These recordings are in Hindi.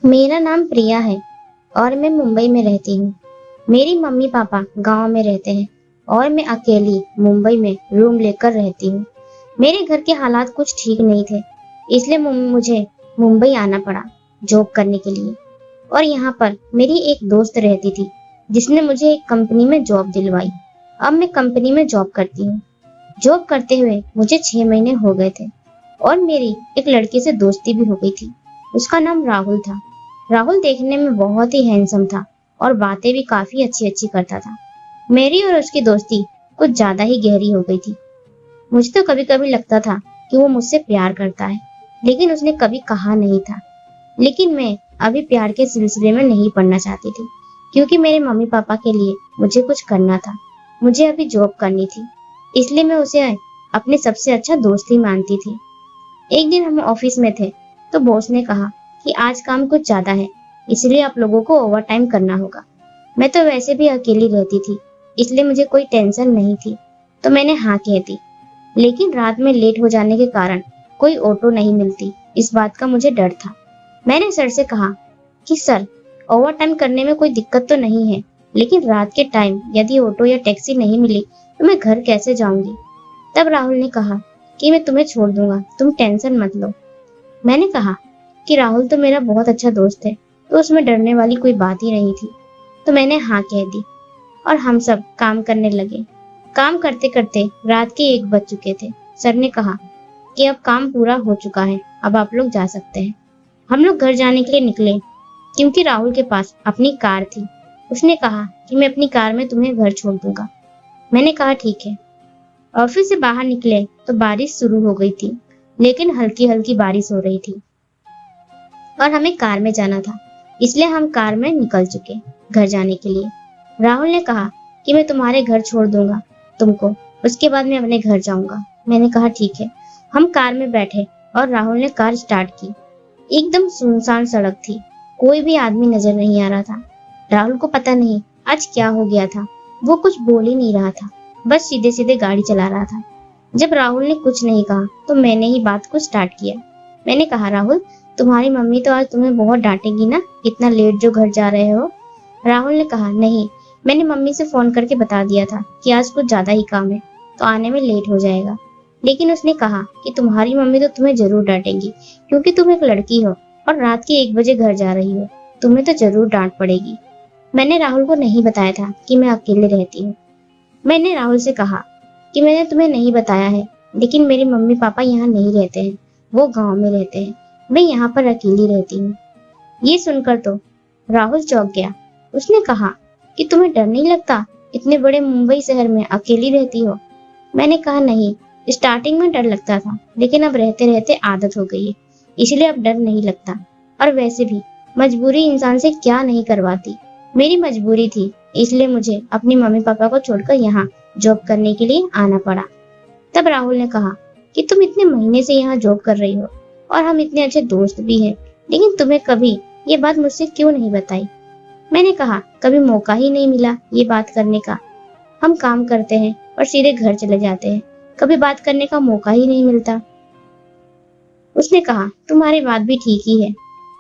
मेरा नाम प्रिया है और मैं मुंबई में रहती हूँ। मेरी मम्मी पापा गांव में रहते हैं और मैं अकेली मुंबई में रूम लेकर रहती हूँ। मेरे घर के हालात कुछ ठीक नहीं थे, इसलिए मुझे मुंबई आना पड़ा जॉब करने के लिए। और यहाँ पर मेरी एक दोस्त रहती थी जिसने मुझे एक कंपनी में जॉब दिलवाई। अब मैं कंपनी में जॉब करती हूँ। जॉब करते हुए मुझे 6 महीने हो गए थे और मेरी एक लड़के से दोस्ती भी हो गई थी। उसका नाम राहुल था। राहुल देखने में बहुत ही हैंडसम था और बातें भी काफी अच्छी अच्छी करता था। मेरी और उसकी दोस्ती कुछ ज्यादा ही गहरी हो गई थी। मुझे तो कभी कभी लगता था कि वो मुझसे प्यार करता है, लेकिन उसने कभी कहा नहीं था। लेकिन मैं अभी प्यार के सिलसिले में नहीं पड़ना चाहती थी, क्योंकि मेरे मम्मी पापा के लिए मुझे कुछ करना था। मुझे अभी जॉब करनी थी, इसलिए मैं उसे अपने सबसे अच्छा दोस्त ही मानती थी। एक दिन हम ऑफिस में थे तो बॉस ने कहा कि आज काम कुछ ज्यादा है, इसलिए आप लोगों को ओवर टाइम करना होगा। मैं तो वैसे भी अकेली रहती थी, इसलिए मुझे कोई टेंशन नहीं थी, तो मैंने हाँ कह दी। लेकिन रात में लेट हो जाने के कारण कोई ऑटो नहीं मिलती, इस बात का मुझे डर था। मैंने सर से कहा कि सर, ओवर टाइम करने में कोई दिक्कत तो नहीं है, लेकिन रात के टाइम यदि ऑटो या टैक्सी नहीं मिली तो मैं घर कैसे जाऊंगी। तब राहुल ने कहा कि मैं तुम्हें छोड़ दूंगा, तुम टेंशन मत लो। मैंने कहा कि राहुल तो मेरा बहुत अच्छा दोस्त है, तो उसमें डरने वाली कोई बात ही नहीं थी। तो मैंने हाँ कह दी और हम सब काम करने लगे। काम करते करते रात के 1 बज चुके थे। सर ने कहा कि अब काम पूरा हो चुका है, अब आप लोग जा सकते हैं। हम लोग घर जाने के लिए निकले, क्योंकि राहुल के पास अपनी कार थी। उसने कहा कि मैं अपनी कार में तुम्हें घर छोड़ दूंगा। मैंने कहा ठीक है। ऑफिस से बाहर निकले तो बारिश शुरू हो गई थी, लेकिन हल्की हल्की बारिश हो रही थी और हमें कार में जाना था, इसलिए हम कार में निकल चुके घर जाने के लिए। राहुल ने कहा कि मैं तुम्हारे घर छोड़ दूंगा तुमको, उसके बाद मैं अपने घर जाऊंगा। मैंने कहा ठीक है। हम कार में बैठे और राहुल ने कार स्टार्ट की। एकदम सुनसान सड़क थी, कोई भी आदमी नजर नहीं आ रहा था। राहुल को पता नहीं आज क्या हो गया था, वो कुछ बोल ही नहीं रहा था, बस सीधे सीधे गाड़ी चला रहा था। जब राहुल ने कुछ नहीं कहा तो मैंने ही बात को स्टार्ट किया। मैंने कहा राहुल, तुम्हारी मम्मी तो आज तुम्हें बहुत डांटेगी ना, इतना लेट जो घर जा रहे हो। राहुल ने कहा नहीं, मैंने मम्मी से फोन करके बता दिया था कि आज कुछ ज्यादा ही काम है तो आने में लेट हो जाएगा। लेकिन उसने कहा कि तुम्हारी मम्मी तो तुम्हें जरूर डांटेगी, क्योंकि तुम एक लड़की हो और रात के 1 बजे घर जा रही हो, तुम्हें तो जरूर डांट पड़ेगी। मैंने राहुल को नहीं बताया था कि मैं अकेले रहती हूँ। मैंने राहुल से कहा कि मैंने तुम्हें नहीं बताया है, लेकिन मेरे मम्मी पापा यहाँ नहीं रहते हैं, वो गांव में रहते हैं, मैं यहाँ पर अकेली रहती हूँ। ये सुनकर तो राहुल चौंक गया। उसने कहा कि तुम्हें डर नहीं लगता, इतने बड़े मुंबई शहर में अकेली रहती हो। मैंने कहा नहीं, स्टार्टिंग में डर लगता था, लेकिन अब रहते रहते आदत हो गई है, इसलिए अब डर नहीं लगता। और वैसे भी मजबूरी इंसान से क्या नहीं करवाती, मेरी मजबूरी थी, इसलिए मुझे अपनी मम्मी पापा को छोड़कर यहाँ जॉब करने के लिए आना पड़ा। तब राहुल ने कहा कि तुम इतने महीने से यहाँ जॉब कर रही हो और हम इतने अच्छे दोस्त भी हैं, लेकिन तुम्हें कभी ये बात मुझसे क्यों नहीं बताई। मैंने कहा कभी मौका ही नहीं मिला ये बात करने का, हम काम करते हैं और सीधे घर चले जाते हैं, कभी बात करने का मौका ही नहीं मिलता। उसने कहा तुम्हारी बात भी ठीक ही है।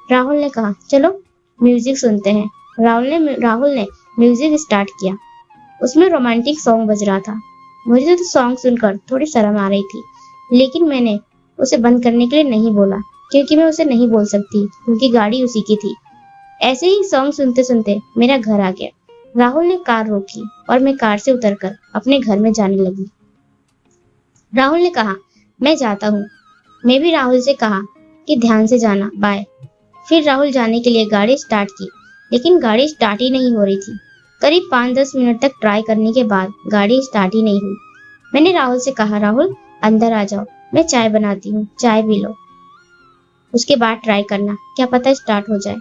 राहुल ने कहा चलो म्यूजिक सुनते हैं। राहुल ने म्यूजिक स्टार्ट किया। उसमें रोमांटिक सॉन्ग बज रहा था। मुझे तो सॉन्ग सुनकर थोड़ी शर्म आ रही थी, लेकिन मैंने उसे बंद करने के लिए नहीं बोला, क्योंकि मैं उसे नहीं बोल सकती, क्योंकि गाड़ी उसी की थी। ऐसे ही सॉन्ग सुनते सुनते मेरा घर आ गया। राहुल ने कार रोकी और मैं कार से उतरकर अपने घर में जाने लगी। राहुल ने कहा मैं जाता हूँ। मैं भी राहुल से कहा कि ध्यान से जाना, बाय। फिर राहुल जाने के लिए गाड़ी स्टार्ट की, लेकिन गाड़ी स्टार्ट ही नहीं हो रही थी। करीब 5-10 मिनट तक ट्राई करने के बाद गाड़ी स्टार्ट ही नहीं हुई। मैंने राहुल से कहा राहुल अंदर आ जाओ, मैं चाय बनाती हूँ, चाय पी लो, उसके बाद ट्राई करना, क्या पता स्टार्ट हो जाए।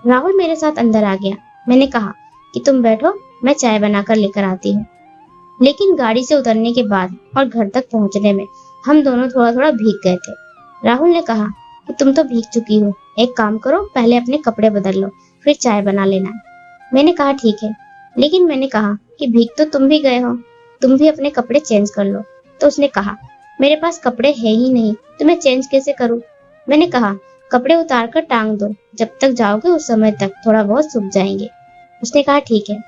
राहुल मेरे साथ अंदर आ गया। मैंने कहा कि तुम बैठो, मैं चाय बनाकर लेकर आती हूँ। लेकिन गाड़ी से उतरने के बाद और घर तक पहुंचने में हम दोनों थोड़ा थोड़ा भीग गए थे। राहुल ने कहा कि तुम तो भीग चुकी हो, एक काम करो, पहले अपने कपड़े बदल लो, फिर चाय बना लेना। मैंने कहा ठीक है, लेकिन मैंने कहा कि भीग तो तुम भी गए हो, तुम भी अपने कपड़े चेंज कर लो। तो उसने कहा मेरे पास कपड़े है ही नहीं, तो मैं चेंज कैसे करूँ। मैंने कहा कपड़े उतार कर टांग दो, जब तक जाओगे उस समय तक थोड़ा बहुत सूख जाएंगे। उसने कहा ठीक है।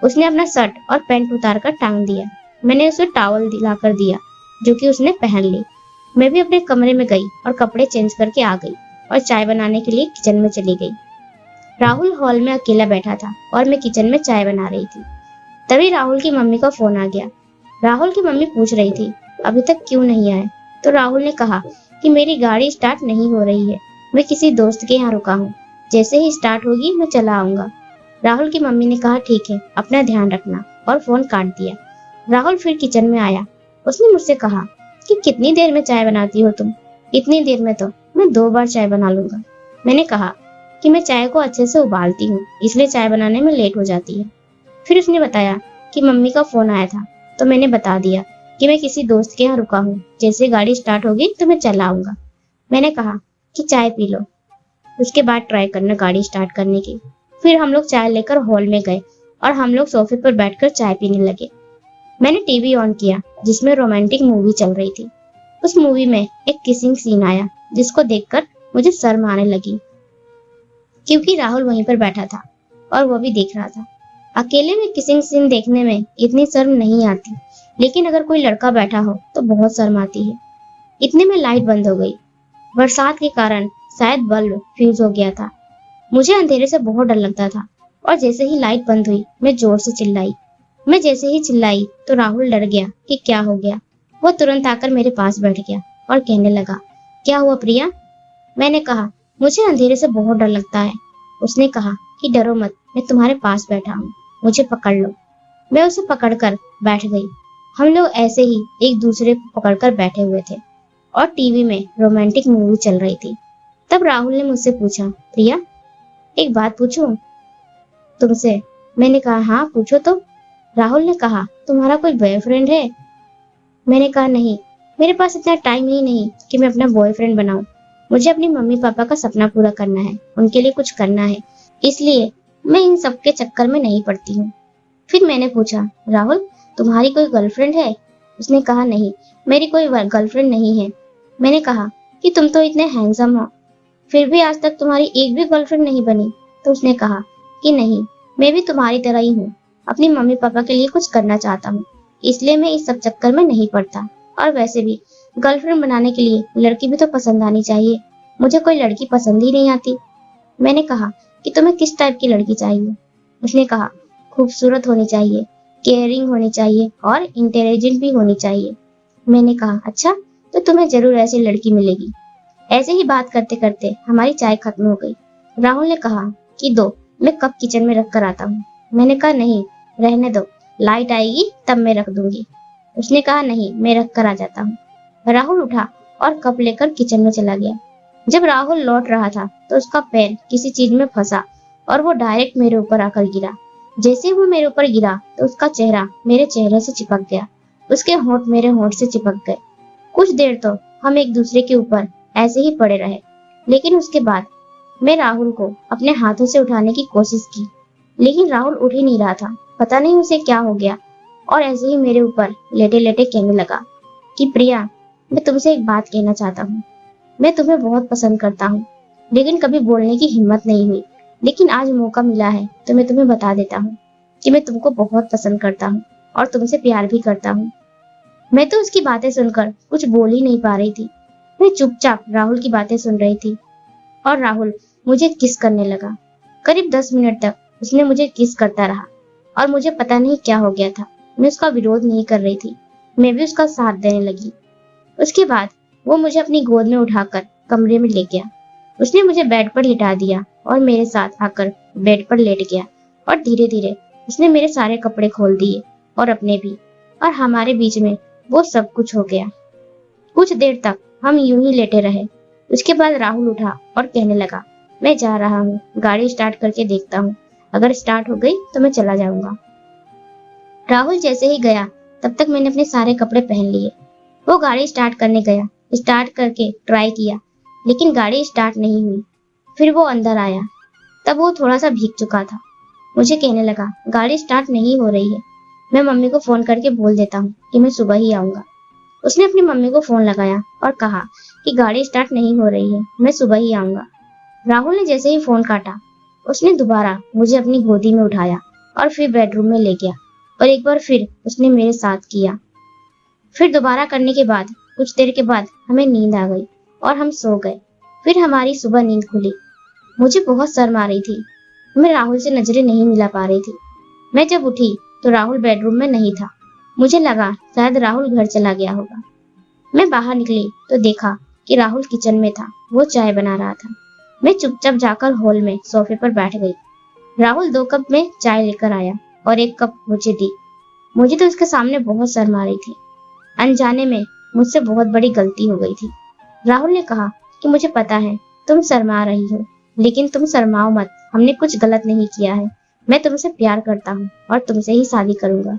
उसने अपना शर्ट और पैंट उतार कर टांग दिया। मैंने उसे टॉवल दिलाकर दिया जो कि उसने पहन ली। मैं भी अपने कमरे में गई और कपड़े चेंज करके आ गई और चाय बनाने के लिए किचन में चली गई। राहुल हॉल में अकेला बैठा था और मैं किचन में चाय बना रही थी। तभी राहुल की मम्मी का फोन आ गया। राहुल की मम्मी पूछ रही थी अभी तक क्यों नहीं आए। तो राहुल ने कहा कि मेरी गाड़ी स्टार्ट नहीं हो रही है, मैं किसी दोस्त के यहाँ रुका हूँ, जैसे ही स्टार्ट होगी मैं चला आऊंगा। राहुल की मम्मी ने कहा ठीक है, अपना ध्यान रखना, और फोन काट दिया। राहुल फिर किचन में आया। उसने मुझसे कहा कि कितनी देर में चाय बनाती हो तुम? इतनी देर में तो मैं 2 बार चाय बना लूंगा। मैंने कहा कि मैं चाय को अच्छे से उबालती हूँ, इसलिए चाय बनाने में लेट हो जाती है। फिर उसने बताया कि मम्मी का फोन आया था, तो मैंने बता दिया कि मैं किसी दोस्त के यहाँ रुका हूँ, जैसे गाड़ी स्टार्ट होगी तो मैं चला आऊंगा। मैंने कहा कि चाय पी लो, उसके बाद ट्राई करना गाड़ी स्टार्ट करने की। फिर हम लोग चाय लेकर हॉल में गए और हम लोग सोफे पर बैठकर चाय पीने लगे। मैंने टीवी ऑन किया जिसमें रोमांटिक मूवी चल रही थी। उस मूवी में एक किसिंग सीन आया जिसको देखकर मुझे शर्म आने लगी, क्योंकि राहुल वहीं पर बैठा था और वो भी देख रहा था। अकेले में किसिंग सीन देखने में इतनी शर्म नहीं आती, लेकिन अगर कोई लड़का बैठा हो तो बहुत शर्म आती है। इतने में लाइट बंद हो गई। बरसात के कारण शायद बल्ब फ्यूज हो गया था। मुझे अंधेरे से बहुत डर लगता था और जैसे ही लाइट बंद हुई मैं जोर से चिल्लाई। मैं जैसे ही चिल्लाई तो राहुल डर गया कि क्या हो गया। वो तुरंत आकर मेरे पास बैठ गया और कहने लगा क्या हुआ प्रिया? मैंने कहा मुझे अंधेरे से बहुत डर लगता है। उसने कहा कि डरो मत, मैं तुम्हारे पास बैठा हूँ, मुझे पकड़ लो। मैं उसे पकड़कर बैठ गई। हम लोग ऐसे ही एक दूसरे को पकड़कर बैठे हुए थे और टीवी में रोमांटिक मूवी चल रही थी। तब राहुल ने मुझसे पूछा प्रिया, एक बात पूछूं तुमसे? मैंने कहा हाँ पूछो तो। राहुल ने कहा तुम्हारा कोई बॉयफ्रेंड है? मैंने कहा नहीं, मेरे पास इतना टाइम ही नहीं कि मैं अपना बॉयफ्रेंड बनाऊं। मुझे अपनी मम्मी पापा का सपना पूरा करना है, उनके लिए कुछ करना है, इसलिए मैं इन सब के चक्कर में नहीं पड़ती हूँ। फिर मैंने पूछा राहुल तुम्हारी कोई गर्लफ्रेंड है? उसने कहा नहीं, मेरी कोई गर्लफ्रेंड नहीं है। मैंने कहा कि तुम तो इतने हैंडसम हो, फिर भी आज तक तुम्हारी एक भी गर्लफ्रेंड नहीं बनी। तो उसने कहा कि नहीं, मैं भी तुम्हारी तरह ही हूँ, अपनी मम्मी पापा के लिए कुछ करना चाहता हूँ, इसलिए मैं इस सब चक्कर में नहीं पड़ता। और वैसे भी गर्लफ्रेंड बनाने के लिए लड़की भी तो पसंद आनी चाहिए, मुझे कोई लड़की पसंद ही नहीं आती। मैंने कहा कि तुम्हें किस टाइप की लड़की चाहिए? उसने कहा खूबसूरत होनी चाहिए, केयरिंग होनी चाहिए और इंटेलिजेंट भी होनी चाहिए। मैंने कहा अच्छा, तो तुम्हें जरूर ऐसी लड़की मिलेगी। ऐसे ही बात करते करते हमारी चाय खत्म हो गई। राहुल ने कहा कि दो, मैं कप किचन में रख कर आता हूँ। मैंने कहा नहीं, रहने दो, लाइट आएगी तब मैं रख दूंगी। उसने कहा नहीं, मैं रख कर आ जाता हूँ। राहुल उठा और कप लेकर किचन में चला गया। जब राहुल लौट रहा था तो उसका पैर किसी चीज में फंसा और वो डायरेक्ट मेरे ऊपर आकर गिरा। जैसे वो मेरे ऊपर गिरा तो उसका चेहरा मेरे चेहरे से चिपक गया, उसके होंठ मेरे होंठ से चिपक गए। कुछ देर तो हम एक दूसरे के ऊपर ऐसे ही पड़े रहे, लेकिन उसके बाद मैं राहुल को अपने हाथों से उठाने की कोशिश की, लेकिन राहुल उठ ही नहीं रहा था। पता नहीं उसे क्या हो गया, और ऐसे ही मेरे ऊपर लेटे लेटे कहने लगा कि प्रिया, मैं तुमसे एक बात कहना चाहता हूँ। मैं तुम्हें बहुत पसंद करता हूँ, लेकिन कभी बोलने की हिम्मत नहीं हुई, लेकिन आज मौका मिला है तो मैं तुम्हें बता देता हूँ कि मैं तुमको बहुत पसंद करता हूँ और तुमसे प्यार भी करता हूँ। मैं तो उसकी बातें सुनकर कुछ बोल ही नहीं पा रही थी। मैं चुपचाप राहुल की बातें सुन रही थी और राहुल मुझे किस करने लगा। करीब 10 मिनट तक उसने मुझे किस करता रहा और मुझे पता नहीं क्या हो गया था। मैं उसका विरोध नहीं कर रही थी, मैं भी उसका साथ देने लगी। उसके बाद वो मुझे अपनी गोद में उठाकर कमरे में ले गया। उसने मुझे बेड पर लिटा दिया और मेरे साथ आकर बेड पर लेट गया और धीरे धीरे उसने मेरे सारे कपड़े खोल दिए और अपने भी, और हमारे बीच में वो सब कुछ हो गया। कुछ देर तक हम यूं ही लेटे रहे। उसके बाद राहुल उठा और कहने लगा मैं जा रहा हूँ, गाड़ी स्टार्ट करके देखता हूँ, अगर स्टार्ट हो गई तो मैं चला जाऊंगा। राहुल जैसे ही गया तब तक मैंने अपने सारे कपड़े पहन लिए। वो गाड़ी स्टार्ट करने गया, स्टार्ट करके ट्राई किया, लेकिन गाड़ी स्टार्ट नहीं हुई। फिर वो अंदर आया, तब वो थोड़ा सा भीग चुका था। मुझे कहने लगा गाड़ी स्टार्ट नहीं हो रही है, मैं मम्मी को फोन करके बोल देता हूँ कि मैं सुबह ही आऊंगा। उसने अपनी मम्मी को फोन लगाया और कहा कि गाड़ी स्टार्ट नहीं हो रही है, मैं सुबह ही आऊंगा। राहुल ने जैसे ही फोन काटा, उसने दोबारा मुझे अपनी गोदी में उठाया और फिर बेडरूम में ले गया और एक बार फिर उसने मेरे साथ किया। फिर दोबारा करने के बाद कुछ देर के बाद हमें नींद आ गई और हम सो गए। फिर हमारी सुबह नींद खुली। मुझे बहुत शर्म आ रही थी। मैं राहुल से नजरें नहीं मिला पा रही थी। मैं जब उठी तो राहुल बेडरूम में नहीं था। मुझे लगा शायद राहुल घर चला गया होगा। मैं बाहर निकली तो देखा कि राहुल किचन में था। वो चाय बना रहा था। मैं चुपचाप जाकर हॉल में सोफे पर बैठ गई। राहुल 2 कप में चाय लेकर आया और 1 कप मुझे दी। मुझे तो उसके सामने बहुत शर्म आ रही थी। अनजाने में मुझसे बहुत बड़ी गलती हो गई थी। राहुल ने कहा कि मुझे पता है तुम शर्मा रही हो, लेकिन तुम शर्माओ मत, हमने कुछ गलत नहीं किया है। मैं तुमसे प्यार करता हूँ और तुमसे ही शादी करूंगा।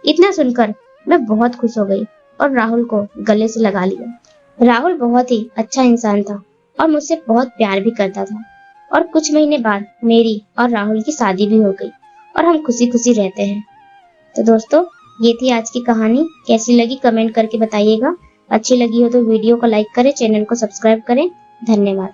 इतना सुनकर मैं बहुत खुश हो गई और राहुल को गले से लगा लिया। राहुल बहुत ही अच्छा इंसान था और मुझसे बहुत प्यार भी करता था और कुछ महीने बाद मेरी और राहुल की शादी भी हो गई और हम खुशी खुशी रहते हैं। तो दोस्तों, ये थी आज की कहानी। कैसी लगी कमेंट करके बताइएगा। अच्छी लगी हो तो वीडियो को लाइक करें, चैनल को सब्सक्राइब करें। धन्यवाद।